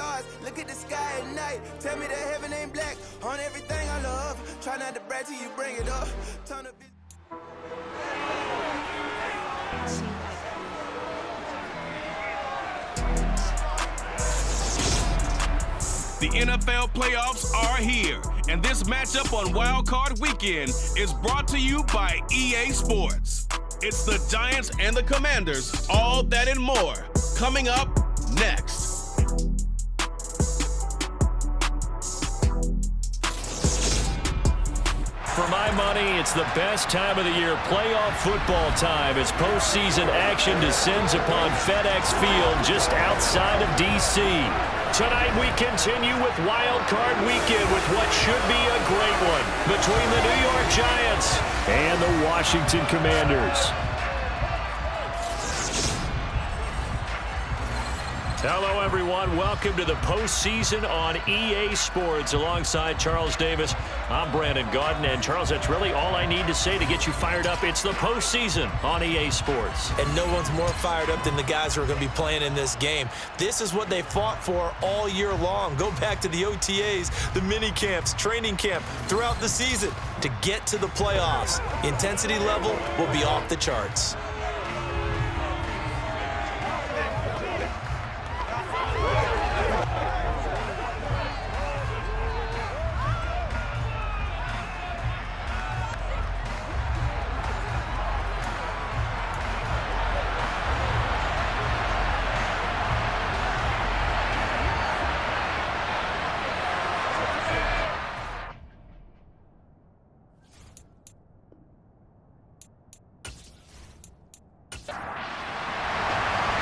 stars, look at the sky at night. Tell me that heaven ain't black. On everything I love, try not to brag till you bring it up. Turn up. The NFL playoffs are here, and this matchup on Wild Card Weekend is brought to you by EA Sports. It's the Giants and the Commanders, all that and more, coming up next. For my money, it's the best time of the year, playoff football time, as postseason action descends upon FedEx Field just outside of D.C. Tonight we continue with Wild Card Weekend with what should be a great one between the New York Giants and the Washington Commanders. Hello, everyone. Welcome to the postseason on EA Sports. Alongside Charles Davis, I'm Brandon Gaudin. And, Charles, that's really all I need to say to get you fired up. It's the postseason on EA Sports. And no one's more fired up than the guys who are going to be playing in this game. This is what they fought for all year long. Go back to the OTAs, the mini camps, training camp, throughout the season to get to the playoffs. The intensity level will be off the charts.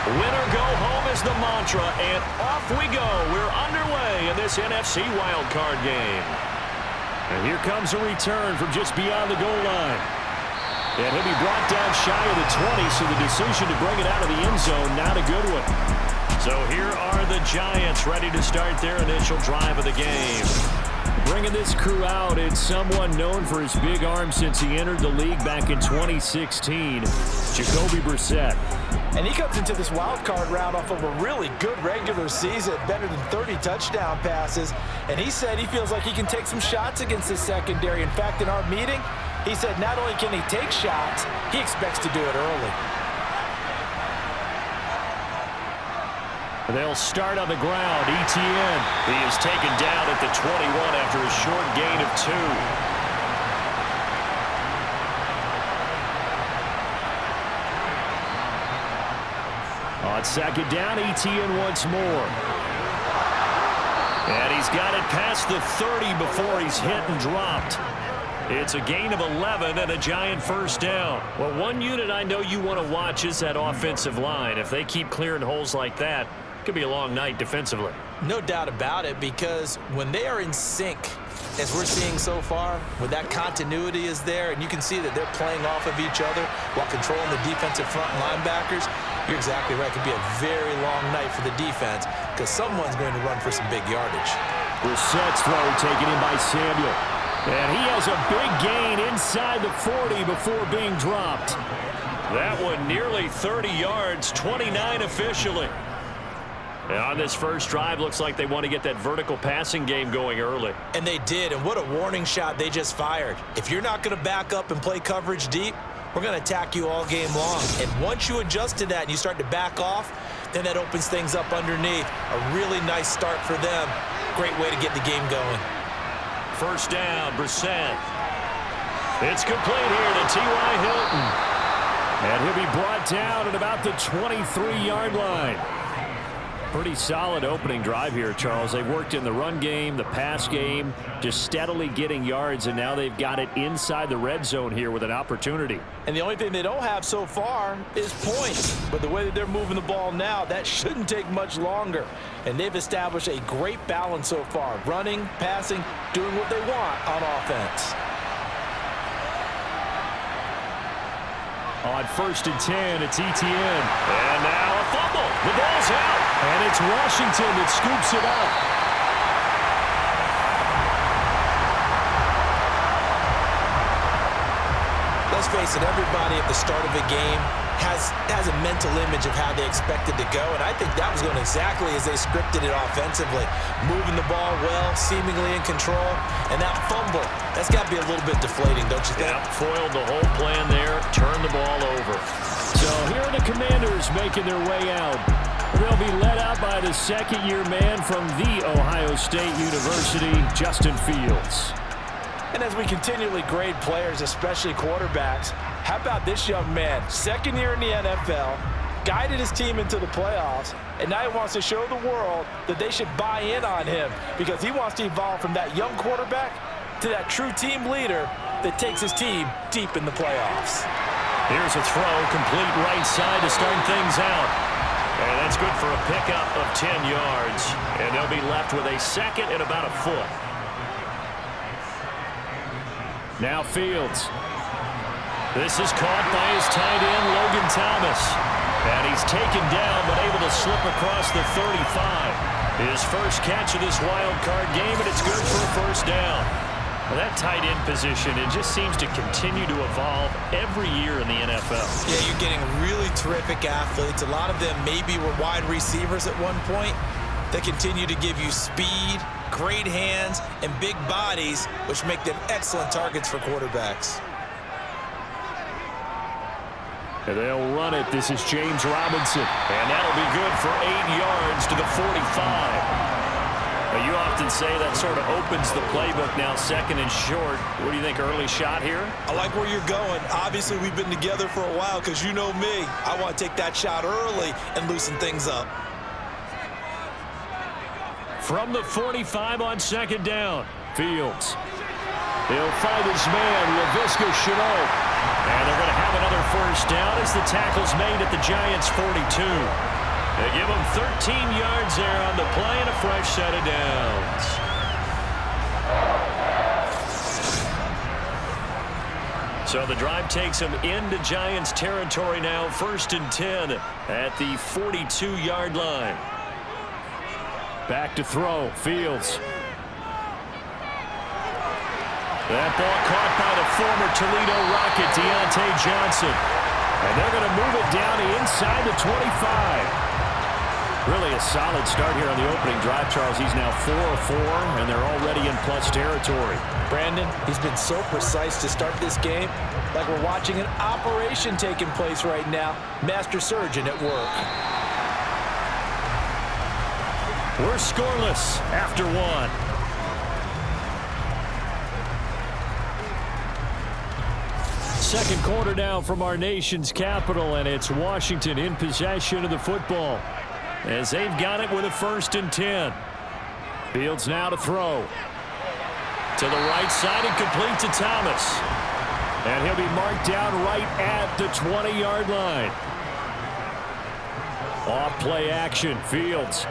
Winner go home is the mantra, and off we go. We're underway in this NFC wildcard game. And here comes a return from just beyond the goal line. And he'll be brought down shy of the 20, so the decision to bring it out of the end zone, not a good one. So here are the Giants ready to start their initial drive of the game. Bringing this crew out, it's someone known for his big arm since he entered the league back in 2016, Jacoby Brissett. And he comes into this wild card round off of a really good regular season, better than 30 touchdown passes. And he said he feels like he can take some shots against this secondary. In fact, in our meeting, he said not only can he take shots, he expects to do it early. They'll start on the ground. Etienne. He is taken down at the 21 after a short gain of 2. On second down, Etienne once more. And he's got it past the 30 before he's hit and dropped. It's a gain of 11 and a Giant first down. Well, one unit I know you want to watch is that offensive line. If they keep clearing holes like that, it could be a long night defensively. No doubt about it, because when they are in sync, as we're seeing so far, when that continuity is there, and you can see that they're playing off of each other while controlling the defensive front linebackers, you're exactly right. It could be a very long night for the defense because someone's going to run for some big yardage. Brissett's throw taken in by Samuel. And he has a big gain inside the 40 before being dropped. That one nearly 30 yards, 29 officially. And on this first drive, looks like they want to get that vertical passing game going early. And they did, and what a warning shot they just fired. If you're not going to back up and play coverage deep, we're going to attack you all game long. And once you adjust to that and you start to back off, then that opens things up underneath. A really nice start for them. Great way to get the game going. First down, Brissett. It's complete here to T.Y. Hilton. And he'll be brought down at about the 23-yard line. Pretty solid opening drive here, Charles. They've worked in the run game, the pass game, just steadily getting yards, and now they've got it inside the red zone here with an opportunity. And the only thing they don't have so far is points. But the way that they're moving the ball now, that shouldn't take much longer. And they've established a great balance so far. Running, passing, doing what they want on offense. On 1st and 10, it's Etienne. And now a fumble. The ball's out. And it's Washington that scoops it up. Let's face it, everybody at the start of a game has a mental image of how they expected to go, and I think that was going exactly as they scripted it offensively. Moving the ball well, seemingly in control, and that fumble, that's got to be a little bit deflating, don't you think? Yeah, foiled the whole plan there, turned the ball over. So here are the Commanders making their way out. They'll be led out by the second-year man from The Ohio State University, Justin Fields. And as we continually grade players, especially quarterbacks, how about this young man? Second year in the NFL, guided his team into the playoffs, and now he wants to show the world that they should buy in on him because he wants to evolve from that young quarterback to that true team leader that takes his team deep in the playoffs. Here's a throw, complete right side to start things out. And that's good for a pickup of 10 yards. And they'll be left with a second and about a foot. Now Fields. This is caught by his tight end, Logan Thomas. And he's taken down, but able to slip across the 35. His first catch of this wild card game, and it's good for a first down. Well, that tight end position, it just seems to continue to evolve every year in the NFL. Yeah, you're getting really terrific athletes. A lot of them maybe were wide receivers at one point. They continue to give you speed, great hands, and big bodies, which make them excellent targets for quarterbacks. And they'll run it. This is James Robinson. And that'll be good for 8 yards to the 45. Now, you often say that sort of opens the playbook now, second and short. What do you think, early shot here? I like where you're going. Obviously, we've been together for a while because you know me. I want to take that shot early and loosen things up. From the 45 on second down, Fields. He'll find his man, Laviska Shenault. And they're going to have another first down as the tackle's made at the Giants' 42. They give him 13 yards there on the play and a fresh set of downs. So the drive takes him into Giants territory now, 1st and 10 at the 42-yard line. Back to throw, Fields. That ball caught by the former Toledo Rocket, Deontay Johnson. And they're going to move it down inside the 25. Really a solid start here on the opening drive, Charles. He's now 4 of 4, and they're already in plus territory. Brandon, he's been so precise to start this game, like we're watching an operation taking place right now. Master surgeon at work. We're scoreless after one. Second quarter now from our nation's capital, and it's Washington in possession of the football as they've got it with a 1st and 10. Fields now to throw. To the right side and complete to Thomas. And he'll be marked down right at the 20-yard line. Off play action, Fields.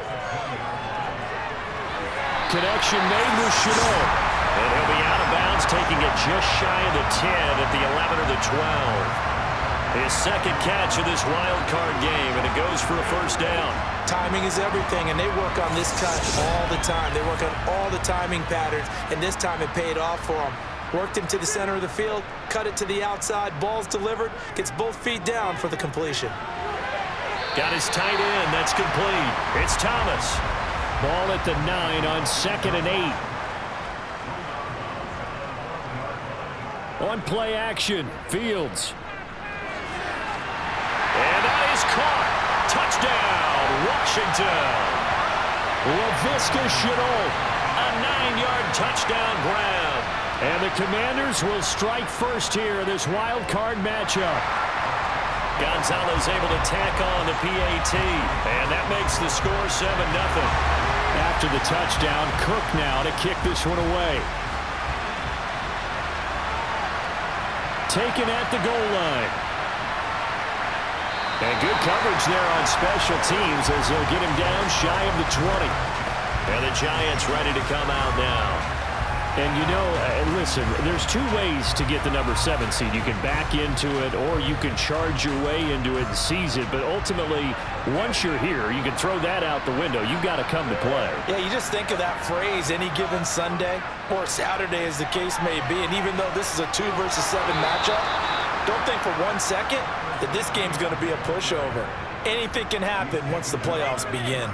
Connection made with Shenault. And he'll be out of bounds, taking it just shy of the 10 at the 11 or the 12. His second catch of this wild card game, and it goes for a first down. Timing is everything, and they work on this cut all the time. They work on all the timing patterns, and this time it paid off for them. Worked him to the center of the field, cut it to the outside, ball's delivered, gets both feet down for the completion. Got his tight end, that's complete. It's Thomas. Ball at the 9 on 2nd and 8. On play action, Fields. And that is caught. Touchdown, Washington. Laviska Shenault, a 9-yard touchdown grab. And the Commanders will strike first here in this wild card matchup. Gonzalez able to tack on the PAT, and that makes the score 7-0. After the touchdown, Cook now to kick this one away. Taken at the goal line. And good coverage there on special teams as they'll get him down shy of the 20. And the Giants ready to come out now. And you know, listen, there's two ways to get the number 7 seed. You can back into it or you can charge your way into it and seize it. But ultimately, once you're here, you can throw that out the window. You've got to come to play. Yeah, you just think of that phrase, any given Sunday or Saturday as the case may be. And even though this is a 2 versus 7 matchup, don't think for 1 second that this game's going to be a pushover. Anything can happen once the playoffs begin.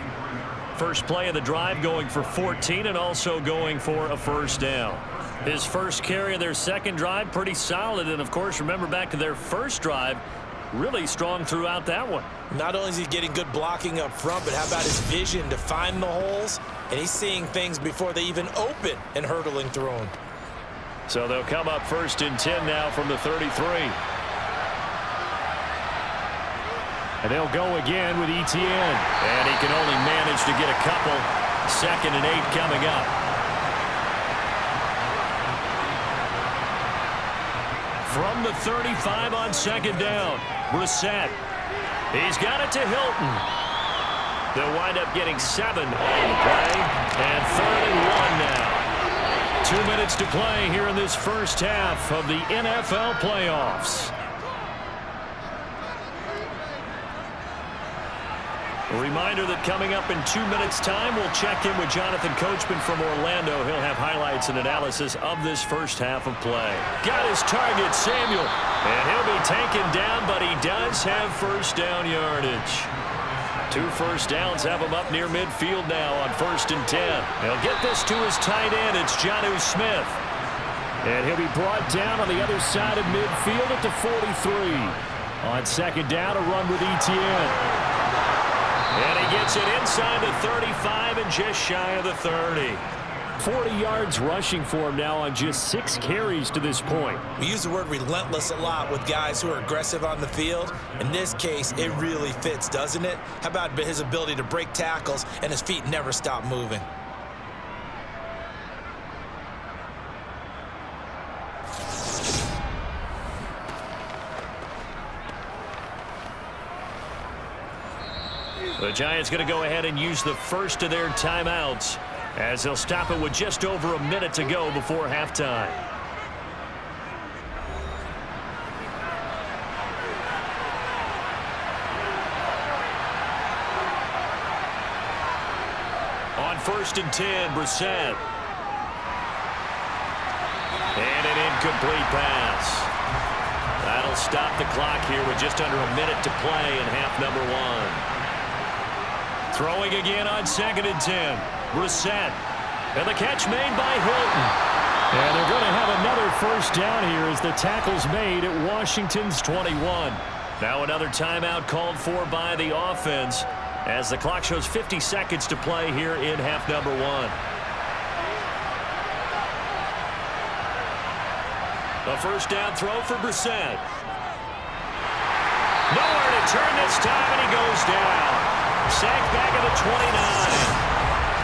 First play of the drive going for 14 and also going for a first down. His first carry of their second drive, pretty solid. And, of course, remember back to their first drive, really strong throughout that one. Not only is he getting good blocking up front, but how about his vision to find the holes? And he's seeing things before they even open and hurdling through them. So they'll come up first and 10 now from the 33. And they'll go again with Etienne. And he can only manage to get a couple. 2nd and 8 coming up. From the 35 on 2nd down, Brissett. He's got it to Hilton. They'll wind up getting 7 on the play. And 3rd and 1 now. 2 minutes to play here in this first half of the NFL playoffs. A reminder that coming up in 2 minutes' time, we'll check in with Jonathan Coachman from Orlando. He'll have highlights and analysis of this first half of play. Got his target, Samuel. And he'll be taken down, but he does have first down yardage. 2 first downs have him up near midfield now on 1st and 10. He'll get this to his tight end. It's Jonnu Smith. And he'll be brought down on the other side of midfield at the 43. On 2nd down, a run with Etienne. And he gets it inside the 35 and just shy of the 30. 40 yards rushing for him now on just 6 carries to this point. We use the word relentless a lot with guys who are aggressive on the field. In this case, it really fits, doesn't it? How about his ability to break tackles and his feet never stop moving? The Giants going to go ahead and use the first of their timeouts as they'll stop it with just over a minute to go before halftime. On 1st and 10, Brissett. And an incomplete pass. That'll stop the clock here with just under a minute to play in half number 1. Throwing again on 2nd and 10. Brissett. And the catch made by Hilton. And they're going to have another first down here as the tackle's made at Washington's 21. Now another timeout called for by the offense as the clock shows 50 seconds to play here in half number 1. A first down throw for Brissett. Nowhere to turn this time, and he goes down. Sacked back at the 29.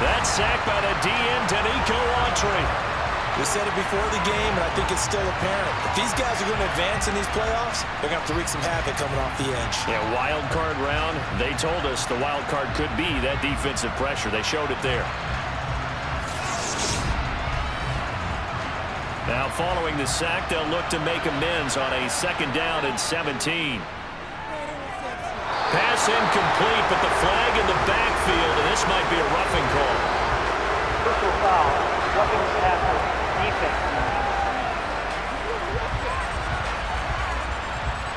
That's sacked by the DN, Danico Autry. We said it before the game, and I think it's still apparent. If these guys are going to advance in these playoffs, they're going to have to wreak some havoc coming off the edge. Yeah, wild card round. They told us the wild card could be that defensive pressure. They showed it there. Now following the sack, they'll look to make amends on a 2nd down and 17. Pass incomplete, but the flag in the backfield, and this might be a roughing call. Personal foul, roughing the passer, defense.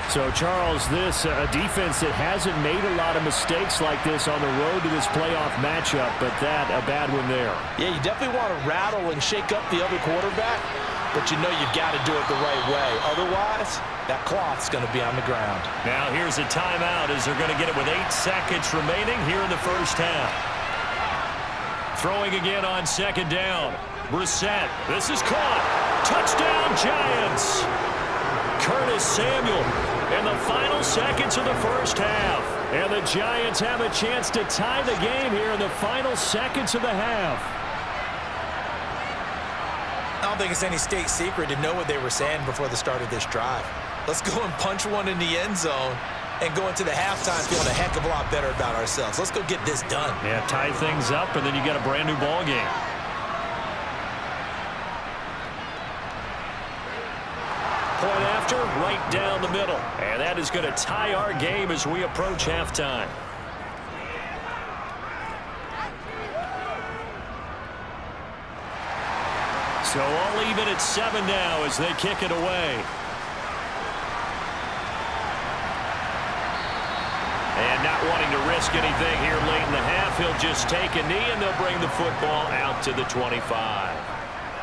So, Charles, this a defense that hasn't made a lot of mistakes like this on the road to this playoff matchup, but that a bad one there. Yeah, you definitely want to rattle and shake up the other quarterback, but you know you've got to do it the right way. Otherwise, that cloth's going to be on the ground. Now here's a timeout as they're going to get it with 8 seconds remaining here in the first half. Throwing again on 2nd down. Brissett. This is caught. Touchdown, Giants. Curtis Samuel in the final seconds of the first half. And the Giants have a chance to tie the game here in the final seconds of the half. I don't think it's any state secret to know what they were saying before the start of this drive. Let's go and punch one in the end zone and go into the halftime feeling a heck of a lot better about ourselves. Let's go get this done. Yeah, tie things up, and then you got a brand new ball game. Point after, right down the middle. And that is going to tie our game as we approach halftime. So all even at 7 now as they kick it away. risk anything here late in the half. He'll just take a knee, and they'll bring the football out to the 25.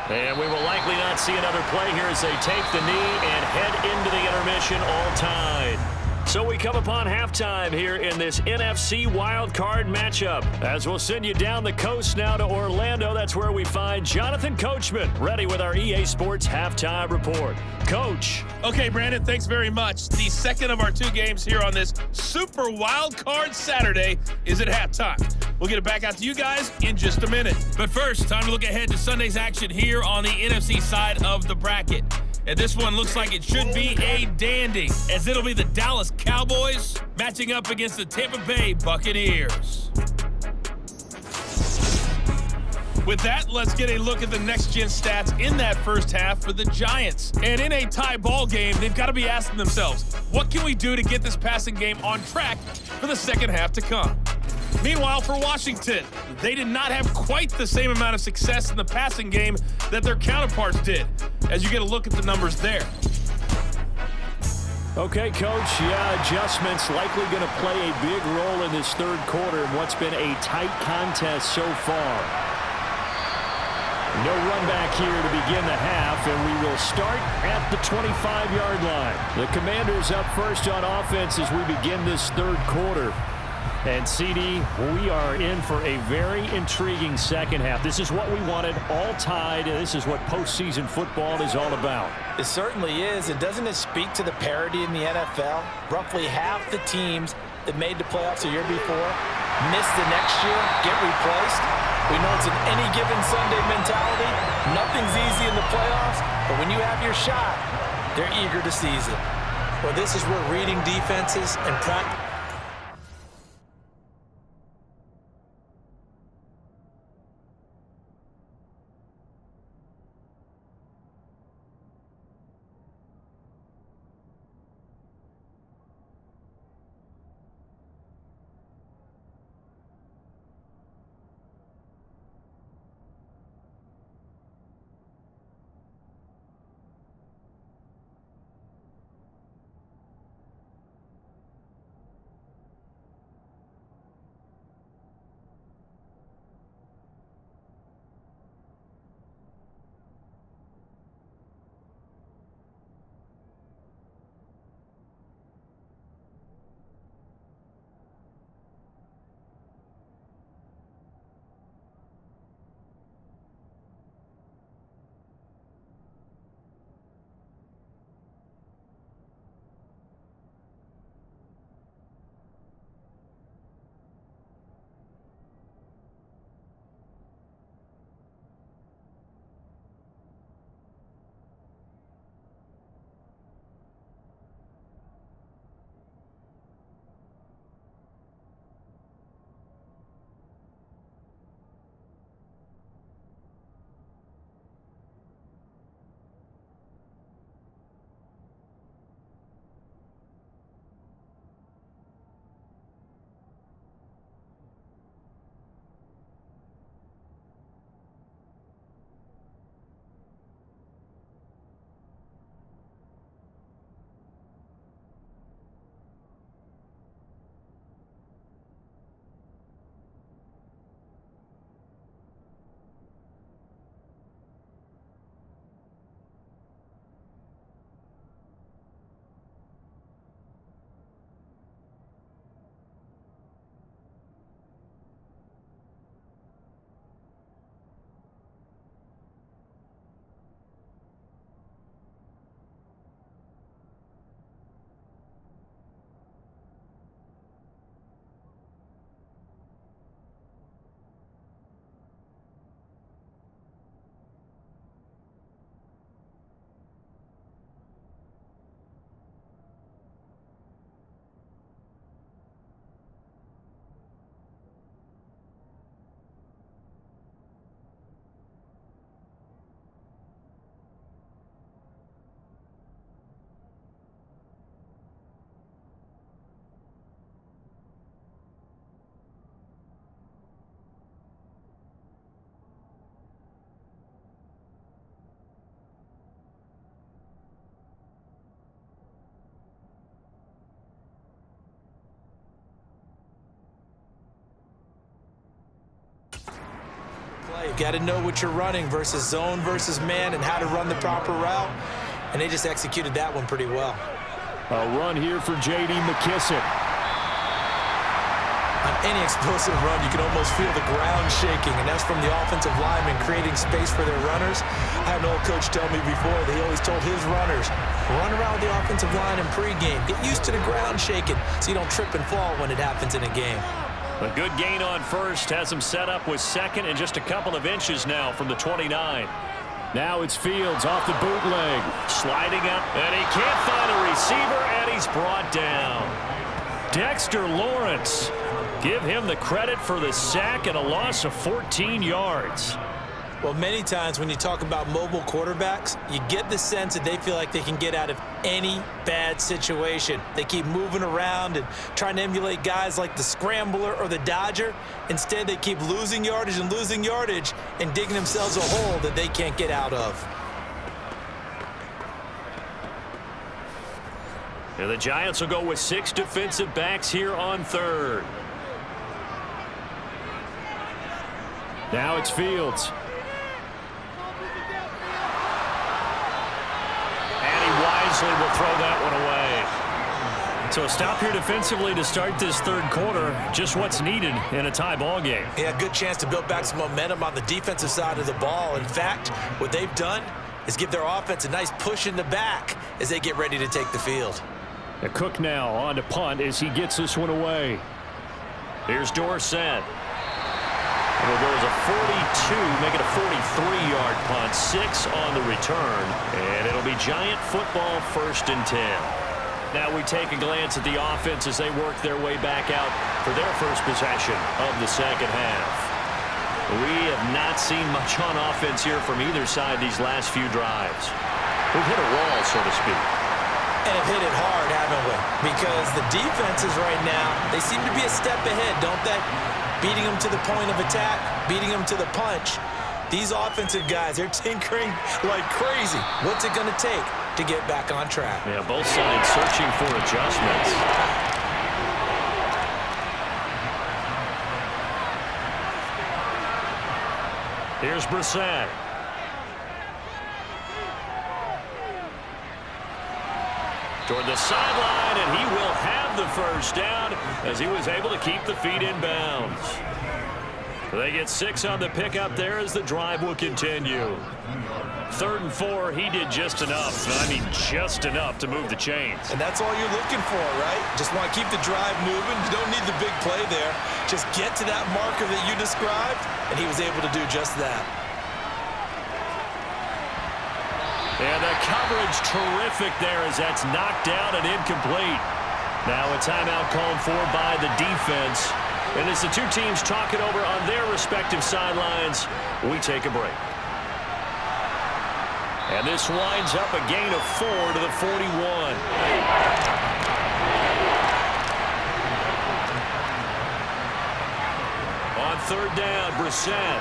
And we will likely not see another play here as they take the knee and head into the intermission all tied. So we come upon halftime here in this NFC wildcard matchup. As we'll send you down the coast now to Orlando, that's where we find Jonathan Coachman ready with our EA Sports halftime report. Coach. Okay, Brandon, thanks very much. The second of our 2 games here on this Super Wildcard Saturday is at halftime. We'll get it back out to you guys in just a minute. But first, time to look ahead to Sunday's action here on the NFC side of the bracket. And this one looks like it should be a dandy, as it'll be the Dallas Cowboys matching up against the Tampa Bay Buccaneers. With that, let's get a look at the next-gen stats in that first half for the Giants. And in a tie ball game, they've got to be asking themselves, what can we do to get this passing game on track for the second half to come? Meanwhile, for Washington, they did not have quite the same amount of success in the passing game that their counterparts did, as you get a look at the numbers there. Okay, Coach, adjustments likely going to play a big role in this third quarter in what's been a tight contest so far. No run back here to begin the half, and we will start at the 25-yard line. The Commanders up first on offense as we begin this third quarter. And, CD, we are in for a very intriguing second half. This is what we wanted, all tied. This is what postseason football is all about. It certainly is. And doesn't it speak to the parity in the NFL? Roughly half the teams that made the playoffs a year before miss the next year, get replaced. We know it's an any given Sunday mentality. Nothing's easy in the playoffs, but when you have your shot, they're eager to seize it. Well, this is where reading defenses and practice. You've got to know what you're running versus zone versus man and how to run the proper route. And they just executed that one pretty well. A run here for J.D. McKissick. On any explosive run, you can almost feel the ground shaking, and that's from the offensive linemen creating space for their runners. I had an old coach tell me before that he always told his runners, run around with the offensive line in pregame. Get used to the ground shaking so you don't trip and fall when it happens in a game. A good gain on first has him set up with second and just a couple of inches now from the 29. Now it's Fields off the bootleg. Sliding up, and he can't find a receiver, and he's brought down. Dexter Lawrence. Give him the credit for the sack and a loss of 14 yards. Well, many times when you talk about mobile quarterbacks, you get the sense that they feel like they can get out of any bad situation. They keep moving around and trying to emulate guys like the Scrambler or the Dodger. Instead, they keep losing yardage and digging themselves a hole that they can't get out of. And the Giants will go with 6 defensive backs here on third. Now it's Fields. And he wisely will throw that one away. So a stop here defensively to start this third quarter. Just what's needed in a tie ball game. Yeah, good chance to build back some momentum on the defensive side of the ball. In fact, what they've done is give their offense a nice push in the back as they get ready to take the field. A Cook now on to punt as he gets this one away. Here's Dorsett. It'll go as a 42, make it a 43-yard punt, 6 on the return, and it'll be Giant football 1st and 10. Now we take a glance at the offense as they work their way back out for their first possession of the second half. We have not seen much on offense here from either side these last few drives. We've hit a wall, so to speak. And have hit it hard, haven't we? Because the defenses right now, they seem to be a step ahead, don't they? Beating them to the point of attack, beating them to the punch. These offensive guys, they're tinkering like crazy. What's it going to take to get back on track? Yeah, both sides searching for adjustments. Here's Brissett. Toward the sideline, and he will have the first down as he was able to keep the feet in bounds. They get 6 on the pickup there as the drive will continue. 3rd and 4, he did just enough. I mean, just enough to move the chains. And that's all you're looking for, right? Just want to keep the drive moving. You don't need the big play there. Just get to that marker that you described, and he was able to do just that. And the coverage terrific there as that's knocked down and incomplete. Now a timeout called for by the defense. And as the two teams talk it over on their respective sidelines, we take a break. And this winds up a gain of 4 to the 41. On 3rd down, Brissett.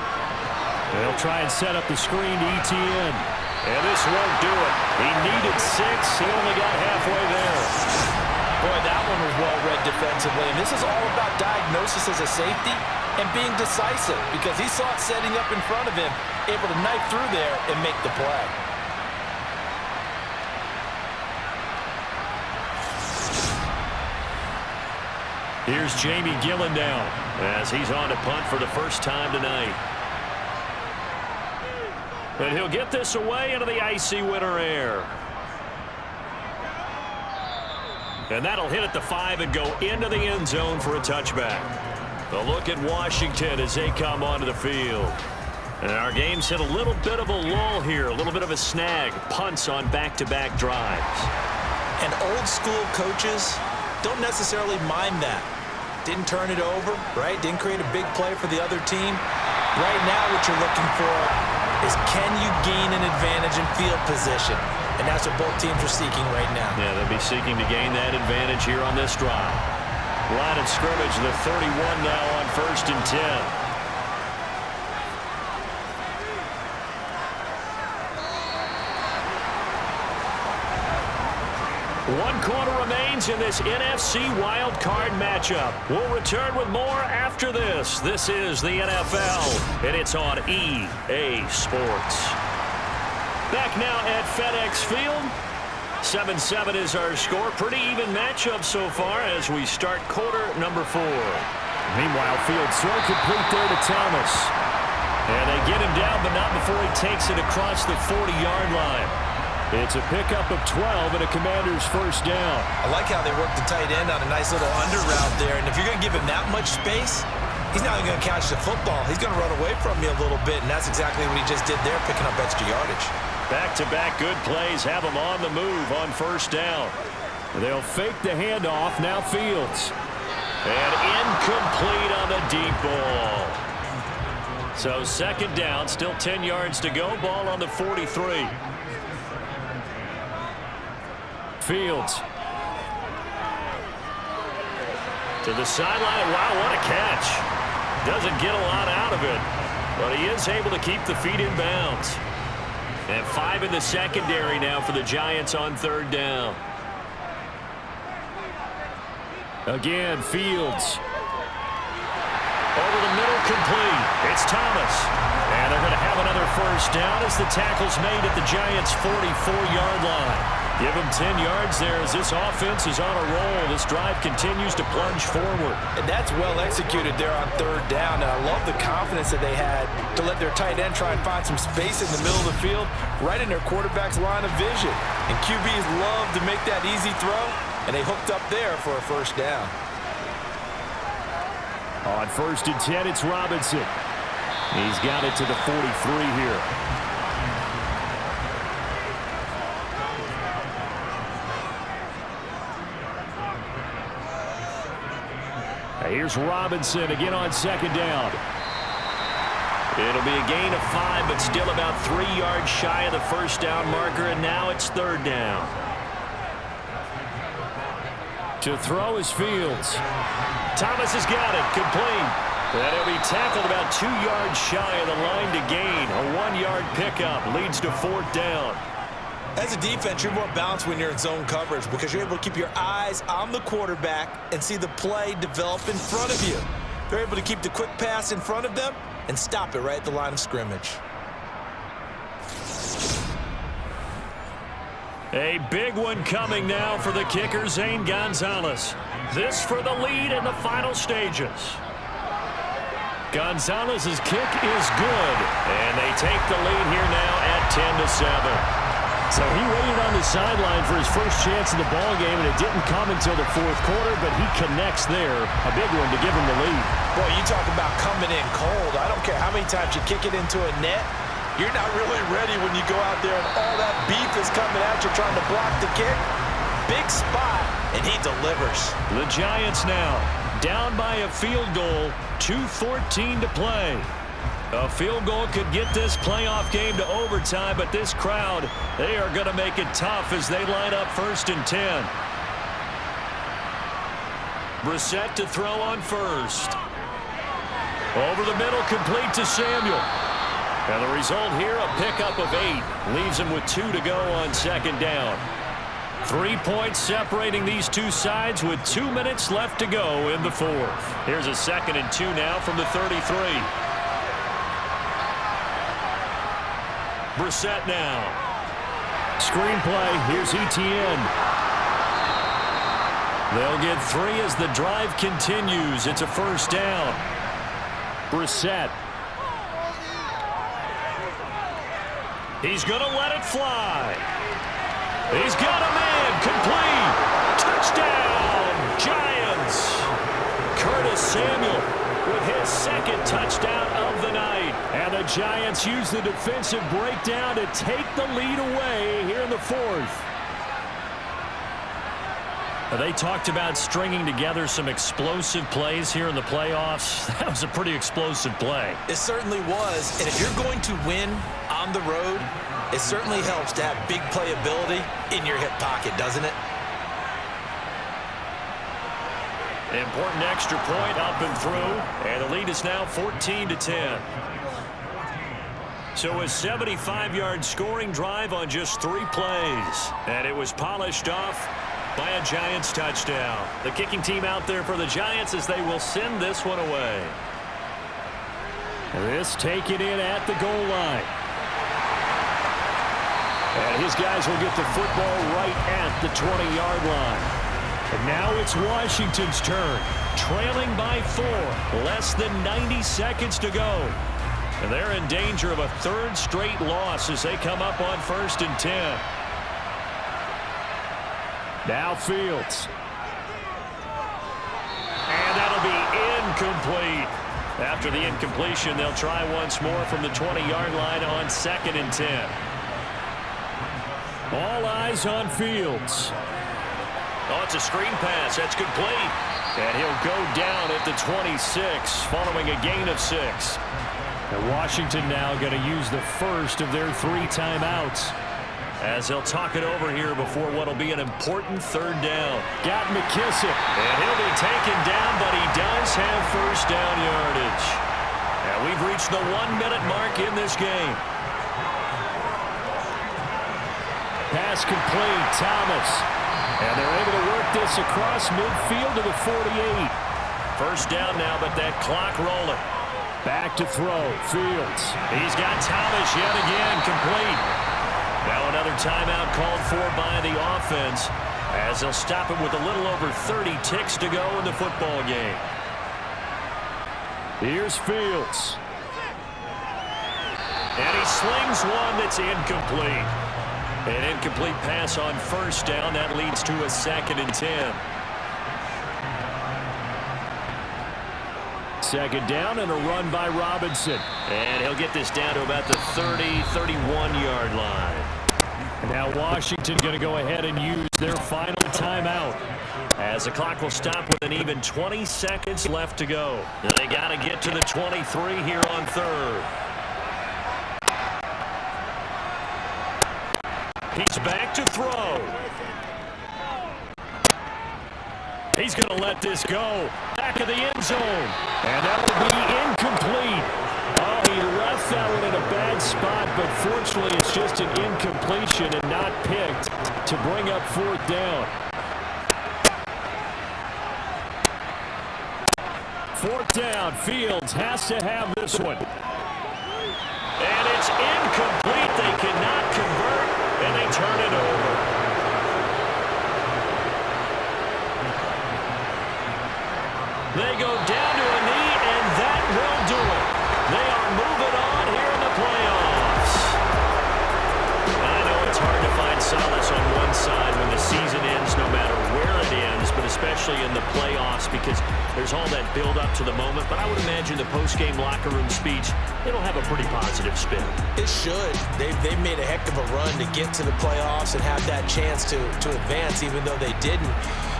They'll try and set up the screen to ETN. And this won't do it. He needed 6. He only got halfway there. Boy, that one was well read defensively. And this is all about diagnosis as a safety and being decisive because he saw it setting up in front of him, able to knife through there and make the play. Here's Jamie Gillen down as he's on to punt for the first time tonight. And he'll get this away into the icy winter air. And that'll hit at the 5 and go into the end zone for a touchback. A look at Washington as they come onto the field. And our game's hit a little bit of a lull here, a little bit of a snag. Punts on back-to-back drives. And old school coaches don't necessarily mind that. Didn't turn it over, right? Didn't create a big play for the other team. Right now what you're looking for is can you gain an advantage in field position? And that's what both teams are seeking right now. Yeah, they'll be seeking to gain that advantage here on this drive. Line of scrimmage, the 31 now on 1st and 10. 1 quarter remains in this NFC Wild Card matchup. We'll return with more after this. This is the NFL, and it's on EA Sports. Back now at FedEx Field. 7-7 is our score. Pretty even matchup so far as we start quarter number 4. Meanwhile, field throw complete there to Thomas. And they get him down, but not before he takes it across the 40-yard line. It's a pickup of 12 and a Commander's first down. I like how they work the tight end on a nice little under route there. And if you're going to give him that much space, he's not even going to catch the football. He's going to run away from you a little bit, and that's exactly what he just did there, picking up extra yardage. Back-to-back good plays have him on the move on first down. They'll fake the handoff. Now Fields. And incomplete on the deep ball. So second down, still 10 yards to go. Ball on the 43. Fields. To the sideline. Wow, what a catch. Doesn't get a lot out of it, but he is able to keep the feet in bounds. And 5 in the secondary now for the Giants on third down. Again, Fields. Over the middle, complete. It's Thomas. And they're going to have another first down as the tackle's made at the Giants' 44-yard line. Give them 10 yards there as this offense is on a roll. This drive continues to plunge forward. And that's well executed there on third down. And I love the confidence that they had to let their tight end try and find some space in the middle of the field, right in their quarterback's line of vision. And QBs love to make that easy throw, and they hooked up there for a first down. On 1st and 10, it's Robinson. He's got it to the 43 here. Here's Robinson again on second down. It'll be a gain of 5, but still about 3 yards shy of the first down marker, and now it's third down. To throw is Fields. Thomas has got it, complete. And he'll be tackled about 2 yards shy of the line to gain. A 1-yard pickup leads to fourth down. As a defense, you're more balanced when you're in zone coverage because you're able to keep your eyes on the quarterback and see the play develop in front of you. They're able to keep the quick pass in front of them and stop it right at the line of scrimmage. A big one coming now for the kicker, Zane Gonzalez. This for the lead in the final stages. Gonzalez's kick is good, and they take the lead here now at 10-7. So he waited on the sideline for his first chance in the ball game, and it didn't come until the fourth quarter, but he connects there. A big one to give him the lead. Boy, you talk about coming in cold. I don't care how many times you kick it into a net. You're not really ready when you go out there and all that beef is coming at you trying to block the kick. Big spot, and he delivers. The Giants now down by a field goal, 2:14 to play. A field goal could get this playoff game to overtime, but this crowd, they are going to make it tough as they line up 1st and 10. Brissett to throw on first. Over the middle, complete to Samuel. And the result here, a pickup of 8. Leaves him with 2 to go on second down. 3 points separating these two sides with 2 minutes left to go in the fourth. Here's a 2nd and 2 now from the 33. Brissett now. Screenplay. Here's Etienne. They'll get 3 as the drive continues. It's a first down. Brissett. He's going to let it fly. He's got a man. Complete. Touchdown. Giants. Curtis Samuel with his 2nd touchdown of the night. And the Giants use the defensive breakdown to take the lead away here in the fourth. They talked about stringing together some explosive plays here in the playoffs. That was a pretty explosive play. It certainly was. And if you're going to win on the road, it certainly helps to have big playability in your hip pocket, doesn't it? An important extra point up and through, and the lead is now 14-10. So a 75-yard scoring drive on just 3 plays, and it was polished off by a Giants touchdown. The kicking team out there for the Giants as they will send this one away. This taken in at the goal line. And his guys will get the football right at the 20-yard line. And now it's Washington's turn, trailing by 4, less than 90 seconds to go. And they're in danger of a third straight loss as they come up on 1st and 10. Now Fields. And that'll be incomplete. After the incompletion, they'll try once more from the 20-yard line on 2nd and 10. All eyes on Fields. Oh, it's a screen pass. That's complete. And he'll go down at the 26 following a gain of 6. And Washington now going to use the first of their 3 timeouts. As they'll talk it over here before what will be an important 3rd down. Got McKissick. And he'll be taken down, but he does have first down yardage. And we've reached the 1-minute mark in this game. Pass complete, Thomas. And they're able to work this across midfield to the 48. First down now, but that clock rolling. Back to throw, Fields. He's got Thomas yet again, complete. Now another timeout called for by the offense as they'll stop it with a little over 30 ticks to go in the football game. Here's Fields. And he slings one that's incomplete. An incomplete pass on first down. That leads to a 2nd and 10. 2nd down and a run by Robinson. And he'll get this down to about the 30, 31-yard line. Now Washington going to go ahead and use their final timeout. As the clock will stop with an even 20 seconds left to go. They got to get to the 23 here on 3rd. He's back to throw. He's going to let this go. Back of the end zone. And that will be incomplete. Oh, he left that one in a bad spot, but fortunately it's just an incompletion and not picked to bring up 4th down. 4th down, Fields has to have this one. And it's incomplete. They cannot convert, and they turn it over. They go down to a knee, and that will do it. They are moving on here in the playoffs. I know it's hard to find solace on one side when the season ends, no matter where it ends, but especially in the playoffs because there's all that build-up to the moment. But I would imagine the post-game locker room speech, it'll have a pretty positive spin. It should. They've made a heck of a run to get to the playoffs and have that chance to advance, even though they didn't.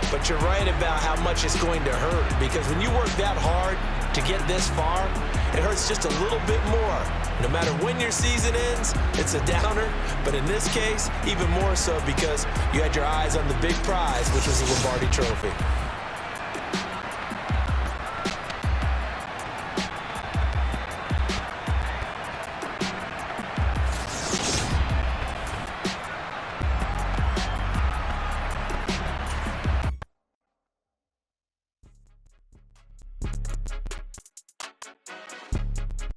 But you're right about how much it's going to hurt, because when you work that hard to get this far, it hurts just a little bit more. No matter when your season ends, it's a downer. But in this case, even more so because you had your eyes on the big prize, which was the Lombardi Trophy.